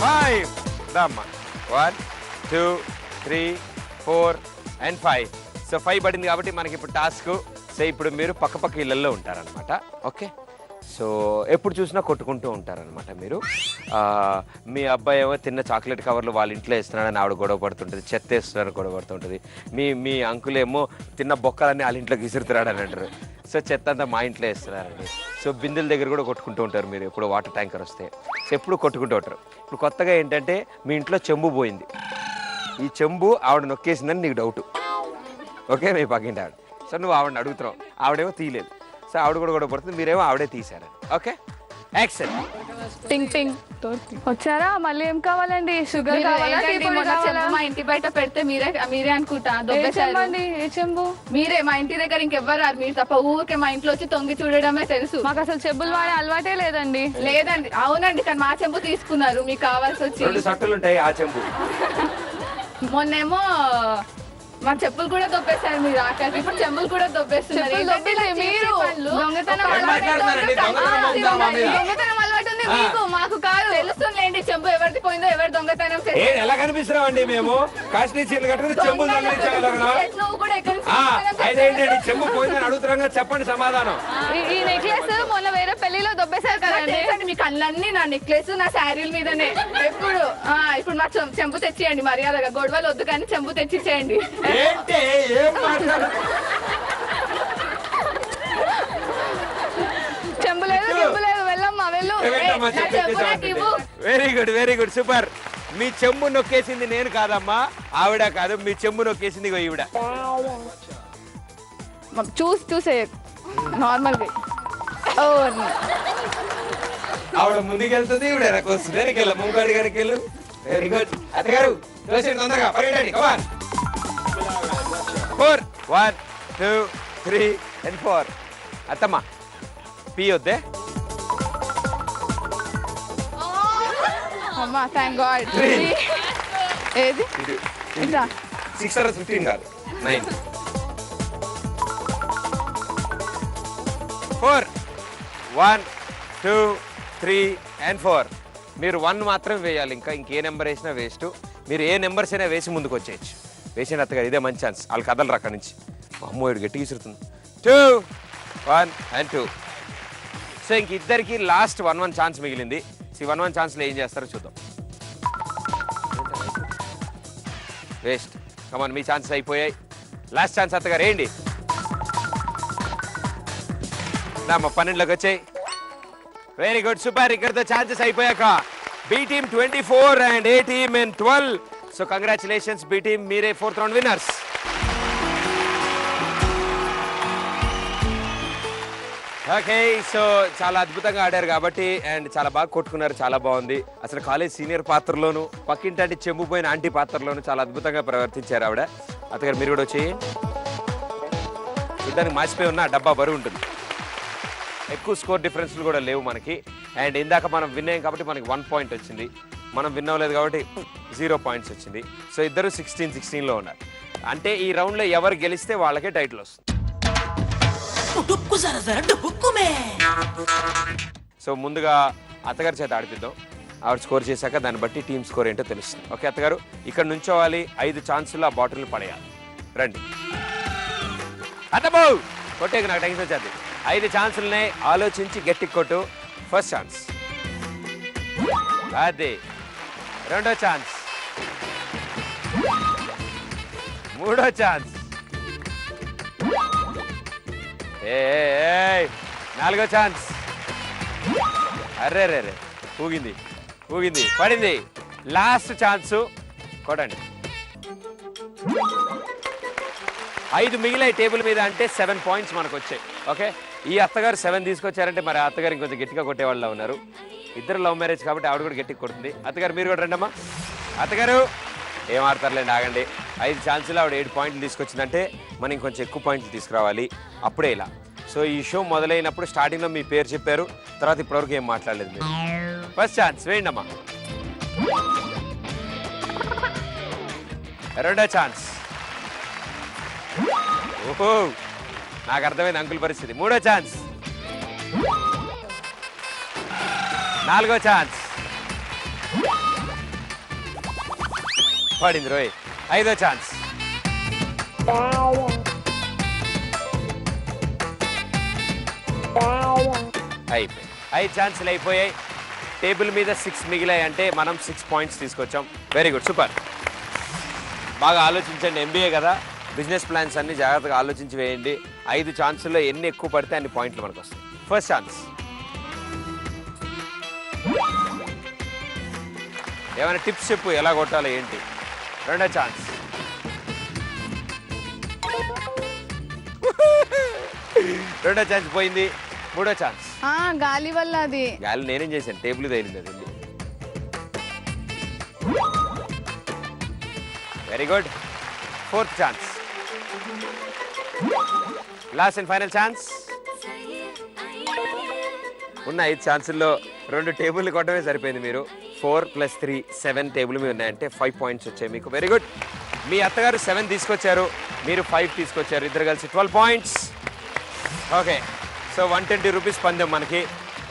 5. దమ్మా. 1 2 3 4 and 5. So 5 పడింది కాబట్టి మనకి ఇప్పుడు టాస్క్. సో ఇప్పుడు మీరు పక్క ఇళ్ళల్లో ఉంటారనమాట. ఓకే, సో ఎప్పుడు చూసినా కొట్టుకుంటూ ఉంటారనమాట మీరు. మీ అబ్బాయి ఏమో తిన్న చాక్లెట్ కవర్లు వాళ్ళ ఇంట్లో వేస్తున్నాడని ఆవిడ గొడవ పడుతుంటుంది, చెత్త వేస్తున్నారని గొడవ పడుతుంటుంది. మీ అంకుల్ ఏమో తిన్న బొక్కలన్నీ వాళ్ళ ఇంట్లోకి విసురుతున్నాడని అంటారు. సో చెత్త అంతా మా ఇంట్లో వేస్తున్నారండి. సో బిందెల దగ్గర కూడా కొట్టుకుంటూ ఉంటారు మీరు, ఎప్పుడు వాటర్ ట్యాంకర్ వస్తే. సో ఎప్పుడు కొట్టుకుంటూ ఉంటారు. ఇప్పుడు కొత్తగా ఏంటంటే మీ ఇంట్లో చెంబు పోయింది. ఈ చెంబు ఆవిడ నొక్కేసిందని నీకు డౌట్. ఓకే, మీ పక్కింటి ఆవిడ. సో నువ్వు ఆవిడని అడుగుతున్నావు, ఆవిడేమో తీయలేదు. సో ఆవిడ కూడా గొడవ పడుతుంది, మీరేమో ఆవిడే తీశారు. Okay, action. టింగ్ టింగ్ వచ్చారా? మళ్ళీ ఏం కావాలండి? షుగర్ కావాలా? మా ఇంటి బయట పెడితే మీరే అనుకుంటా దొబ్బేసారండి. ఏ చెంబు? మీరే. మా ఇంటి దగ్గర ఇంకెవ్వరు రాదు, మీరు తప్ప. ఊరికే మా ఇంట్లో వచ్చి తొంగి చూడడమే తెలుసు. మాకు అసలు చెంబులు వాడే అలవాటే లేదండి. లేదండి, అవునండి, కానీ మా చెంబు తీసుకున్నారు మీకు కావాల్సి వచ్చి. 2 సట్టులు ఉంటాయి ఆ చెంబు. మొన్నేమో మా చెప్పులు కూడా దొబ్బేశారు మీరు. ఆఖరికి ఇప్పుడు చెంబులు కూడా దొబ్బేస్తున్నారు. మీరు దొంగతనం అలవాటు ఉంది మీకు మాకు కాదు తెలుస్తుందండి చెంబు ఎవరిది పోయిందో ఎవరి దొంగతనం ఏ ఎలా కనిపిస్తున్నామండి మేము కాశ్మీర్ చీరలు కట్టుకుని చెంబులు దొంగలించగలగనా? నువ్వు కూడా ఎక్కడ అయితే ఏంటండి చెంబు పోయిందని అడుగుతున్నాగా, చెప్పండి సమాధానం. ఈ నెక్లెస్ మొన్న వేరే పెళ్లిలో దొబ్బేశారు కదండి. మీ కళ్ళన్నీ నా నెక్లెస్ నా శారీల మీదనే ఎప్పుడు. ఇప్పుడు మా చెంబు తెచ్చియండి మర్యాదగా, గొడవలు వద్దు కానీ చెంబు తెచ్చిచ్చేయండి. ఏంటి ఏం మాట్లాడు? చెంబు లేదు చెంబు లేదు, వెళ్ళమ్మా వెళ్ళు. Very good very good super. మీ చెంబు నొక్కేసింది నేను కాదమ్మా, ఆవిడ కాదు. మీ చెంబు నొక్కేసింది ఇగో ఈవిడ. చూసే నార్మల్ గా. ఓ ఆవిడ ముందుకెళ్తుంది, ఈవిడ వెనకొస్తుంది. వెనకెళ్ళ ముంగడి గారికి వెళ్ళు. Very good. అత్తగారు చూసి తొందరగా పరిగెట్టండి. కమాన్. 4 1 2 3 and 4. అత్తమ్మ పీ వద్దే. అమ్మా థ్యాంక్ గాడ్. ఏది 615 కాదు 9. 4 1 2 3 and 4. మీరు 1 మాత్రం వేయాలి, ఇంకే నెంబర్ వేసినా వేస్ట్. మీరు ఏ నెంబర్స్ అయినా వేసి ముందుకు వచ్చేయచ్చు. వేసిన అత్తగా ఇదే మంచి ఛాన్స్. వాళ్ళు కదలరు అక్కడి నుంచి. అమ్మో ఇడు గట్టి విసురుతుంది. 2 1 and 2. సో ఇంక ఇద్దరికి లాస్ట్ 1-1 ఛాన్స్ మిగిలింది. ఈ 1-1 ఛాన్స్లో ఏం చేస్తారో చూద్దాం. వేస్ట్. కమాన్ మీ ఛాన్సెస్ అయిపోయాయి. లాస్ట్ ఛాన్స్ అత్తగారు వేయండి. మా 12లోకి వచ్చాయి. Very good super. ఇక్కడతో ఛాన్సెస్ అయిపోయాక B team 24 and A team in 12. So congratulations B team, మీరే 4th round winners. Okay so చాలా అద్భుతంగా ఆడారు కాబట్టి, అండ్ చాలా బాగా కొట్టుకున్నారు, చాలా బాగుంది. అసలు కాలేజ్ సీనియర్ పాత్రలోను, పక్కింటి చెంబు పోయిన ఆంటీ పాత్రలోను చాలా అద్భుతంగా ప్రవర్తించారు ఆవిడ. అత్తగారు మీరు కూడా వచ్చి చూడ్డానికి మాసిపోయి ఉన్న డబ్బా బరువు ఉంటుంది. ఎక్కువ స్కోర్ డిఫరెన్స్లు కూడా లేవు మనకి. అండ్ ఇందాక మనం విన్ అయ్యాం కాబట్టి మనకి 1 పాయింట్ వచ్చింది. మనం విన్ అవ్వలేదు కాబట్టి 0 పాయింట్స్ వచ్చింది. సో ఇద్దరు 16-16లో ఉన్నారు. అంటే ఈ రౌండ్లో ఎవరు గెలిస్తే వాళ్ళకే టైటిల్ వస్తుంది. సో ముందుగా అత్తగారి చేత ఆడిపిద్దాం. ఆవిడ స్కోర్ చేశాక దాన్ని బట్టి టీం స్కోర్ ఏంటో తెలుస్తుంది. ఓకే అత్తగారు ఇక్కడ నుంచోవాలి. 5 ఛాన్సుల్లో ఆ బాటిల్ పడేయాలి. రండి అత్తబో కొట్టేకి నాకు టెన్షన్ వచ్చేది. 5 ఛాన్సులున్నాయి, ఆలోచించి గట్టి కొట్టు. ఫస్ట్ ఛాన్స్ అది, రెండో ఛాన్స్, మూడో ఛాన్స్, నాలుగో ఛాన్స్. అర్రే రే రే ఊగింది ఊగింది పడింది. లాస్ట్ ఛాన్సు కొట్టండి. 5 మిగిలాయి టేబుల్ మీద, అంటే 7 పాయింట్స్ మనకు వచ్చాయి. ఓకే ఈ అత్తగారు 7 తీసుకొచ్చారంటే మరి అత్తగారు ఇంకొంచెం గట్టిగా కొట్టేవాళ్ళ ఉన్నారు. ఇద్దరు లవ్ మ్యారేజ్ కాబట్టి ఆవిడ కూడా గట్టిగా కొడుతుంది. అత్తగారు మీరు కూడా రండమ్మా. అత్తగారు ఏం ఆడతారులేండి, ఆగండి. 5 ఛాన్సులు ఆవిడ 7 పాయింట్లు తీసుకొచ్చిందంటే మనం ఇంకొంచెం ఎక్కువ పాయింట్లు తీసుకురావాలి. అప్పుడే ఇలా. సో ఈ షో మొదలైనప్పుడు స్టార్టింగ్లో మీ పేరు చెప్పారు, తర్వాత ఇప్పటివరకు ఏం మాట్లాడలేదు మీరు. ఫస్ట్ ఛాన్స్ వేయండి అమ్మా. రెండో ఛాన్స్. ఓహో నాకు అర్థమైంది అంకుల్ పరిస్థితి. మూడో ఛాన్స్, నాలుగో ఛాన్స్ పడింది రోయ్. 5వ ఛాన్స్, అయిపోయి 5 ఛాన్సులు అయిపోయాయి. టేబుల్ మీద 6 మిగిలాయి, అంటే మనం 6 పాయింట్స్ తీసుకొచ్చాం. Very good super. బాగా ఆలోచించండి, ఎంబీఏ కదా, బిజినెస్ ప్లాన్స్ అన్ని జాగ్రత్తగా ఆలోచించి వేయండి. 5 ఛాన్సుల్లో ఎన్ని ఎక్కువ పడితే అన్ని పాయింట్లు మనకు వస్తాయి. ఫస్ట్ ఛాన్స్, ఏమైనా టిప్స్ చెప్పు ఎలా కొట్టాలో ఏంటి. రెండో ఛాన్స్, రెండో ఛాన్స్ పోయింది. మూడో ఛాన్స్, గాలి వల్ల అది గాలి నేనేం చేశాను, టేబుల్ తగిలింది అది. Very good. 4th chance, last and final chance. ఉన్న 5 ఛాన్సుల్లో 2 టేబుల్ కొట్టమే సరిపోయింది. మీరు 4 + 3 7 టేబుల్ మీద ఉన్నాయంటే 5 పాయింట్స్ వచ్చాయి మీకు. Very good. మీ అత్తగారు 7 తీసుకొచ్చారు, మీరు 5 తీసుకొచ్చారు, ఇద్దరు కలిసి 12 పాయింట్స్. ఓకే సో 120 రూపీస్ పందెం మనకి.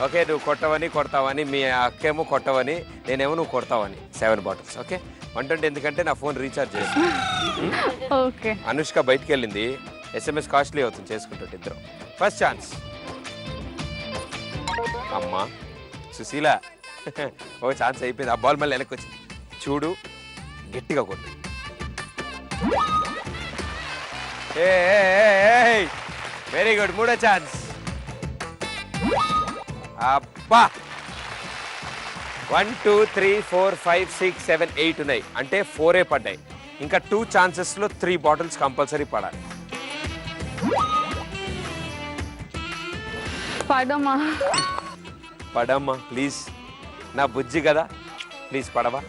ఓకే, నువ్వు కొడతావని మీ అక్కేమో కొట్టవని, నేనేమో నువ్వు కొడతావని. 7 బాటిల్స్. ఓకే, 120 ఎందుకంటే నా ఫోన్ రీఛార్జ్ చేసి. ఓకే. అనుష్క బయటికి వెళ్ళింది, SMS కాస్ట్లీ అవుతుంది చేసుకుంటుంటే ఇద్దరు. First chance. అమ్మా సుశీల, ఓ ఛాన్స్ అయిపోయింది. ఆ బాల్ మళ్ళీ వెనక్కి వచ్చింది. చూడు, గట్టిగా కొట్టు. Very good. 3వ ఛాన్స్. అబ్బా, 1 2 3 4 5 6 7 8 ఉన్నాయి, అంటే 4 పడ్డాయి. ఇంకా 2 ఛాన్సెస్లో 3 బాటిల్స్ కంపల్సరీ పడాలి. పడమ్మా ప్లీజ్, నా బుజ్జి కదా, ప్లీజ్ పడవా.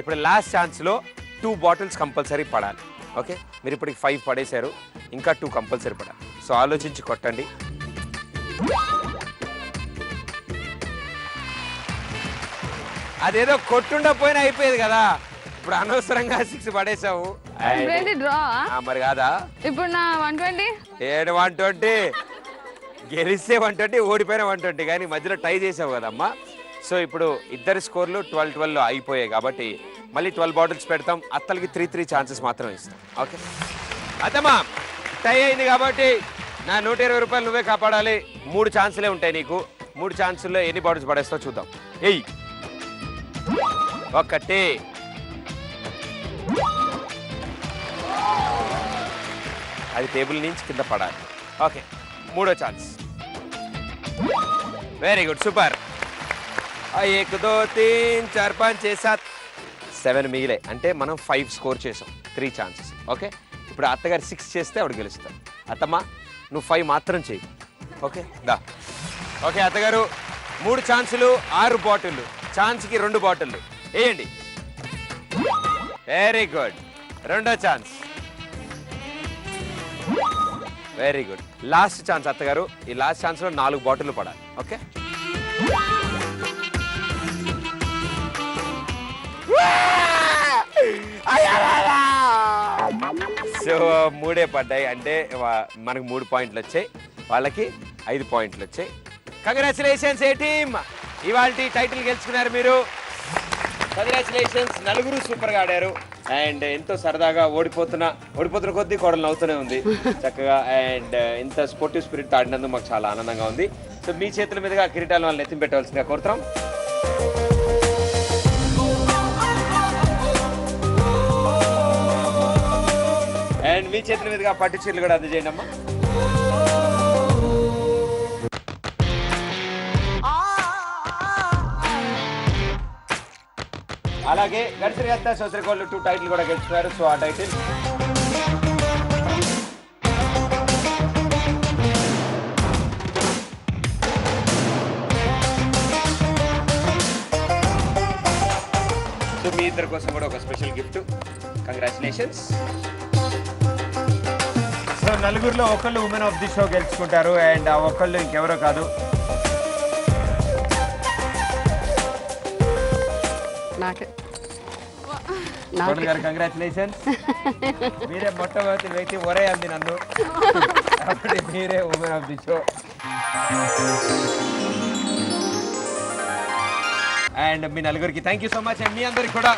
ఇప్పుడు లాస్ట్ ఛాన్స్లో 2 బాటిల్స్ కంపల్సరీ పడాలి. ఓకే, మీరు ఇప్పటికి 5 పడేశారు, ఇంకా 2 కంపల్సరీ పడాలి. సో ఆలోచించి కొట్టండి. అదేదో కొట్టుండపోయినా అయిపోయేది కదా, ఇప్పుడు అనవసరంగా 6 పడేసావు. మరి కాదా ఇప్పుడు నా 120 ఏడు 120, గెలిస్తే 120, ఓడిపోయిన 120, కానీ మధ్యలో టై చేసావు కదమ్మా. సో ఇప్పుడు ఇద్దరి స్కోర్లు 12-12 అయిపోయాయి కాబట్టి మళ్ళీ 12 బాటిల్స్ పెడతాం. అత్తలకి 3 ఛాన్సెస్ మాత్రమే ఇస్తాం. ఓకే అత్తమ్మా, టై అయింది కాబట్టి నా 120 రూపాయలు నువ్వే కాపాడాలి. 3 ఛాన్సులే ఉంటాయి నీకు. 3 ఛాన్సుల్లో ఎన్ని బాటిల్స్ పడేస్తావు చూద్దాం. ఎయ్, 1, అది టేబుల్ నుంచి కింద పడాలి. ఓకే, 3వ ఛాన్స్. Very good, super. 1 2 3 4 5 6 7 7 మిగిలే, అంటే మనం 5 స్కోర్ చేసాం. 3 ఛాన్సెస్. ఓకే, ఇప్పుడు అత్తగారు 6 చేస్తే ఆవిడ గెలుస్తారు. అత్తమ్మ నువ్వు 5 మాత్రం చేయి. ఓకే దా. ఓకే అత్తగారు, 3 ఛాన్సులు 6 బాటిళ్ళు, ఛాన్స్కి 2 బాటిళ్ళు వేయండి. Very good. 2వ chance. Very good. Last chance అత్తగారు, ఈ లాస్ట్ ఛాన్స్లో 4 బాటిళ్ళు పడాలి. ఓకే, సో 3 పడ్డాయి, అంటే మనకు 3 పాయింట్లు వచ్చాయి, వాళ్ళకి 5 పాయింట్లు వచ్చాయి. కంగ్రాచులేషన్స్ ఏ టీమ్, ఇవాళ టైటిల్ గెలుచుకున్నారు మీరు. కంగ్రాచులేషన్స్, నలుగురు సూపర్గా ఆడారు. అండ్ ఎంతో సరదాగా ఓడిపోతున్న కొద్దీ కోడలు నవ్వుతూనే ఉంది చక్కగా. అండ్ ఇంత స్పోర్టివ్ స్పిరిట్ ఆడినందుకు మాకు చాలా ఆనందంగా ఉంది. సో మీ చేతుల మీదుగా కిరీటాలను వాళ్ళని ఎత్తి పెట్టవలసిందిగా కోరుతాం. అండ్ మీ చేతుల మీదుగా పట్టు చీరలు కూడా అందజేయండి అమ్మా. అలాగే గడిచిన గత సోదరికోళ్ళు 2 టైటిల్ కూడా గెలుచుకున్నారు. సో ఆ టైటిల్ సో మీ ఇద్దరి కోసం కూడా ఒక స్పెషల్ గిఫ్ట్. కంగ్రాచులేషన్స్. సో నలుగురిలో ఒకళ్ళు ఉమెన్ ఆఫ్ ది షో గెలుచుకుంటారు. అండ్ ఆ ఒకళ్ళు ఇంకెవరో కాదు, గారు. కంగ్రాచులేషన్స్, మీరే మొట్టమొదటి వ్యక్తి ఒరే అంది నన్ను, కాబట్టి మీరే women of the show. And మీ నలుగురికి thank you so much. And మీ అందరికి కూడా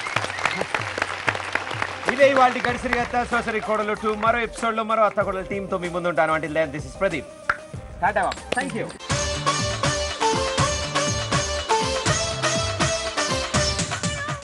ఇదే ఇవాళ గడిసిరి అత్త సోసరి కోడలు 2 మరో ఎపిసోడ్లో మరో అత్త కోడల టీంతో మీ ముందు ఉంటాను. అంటే this is Pradeep. Tata, thank you.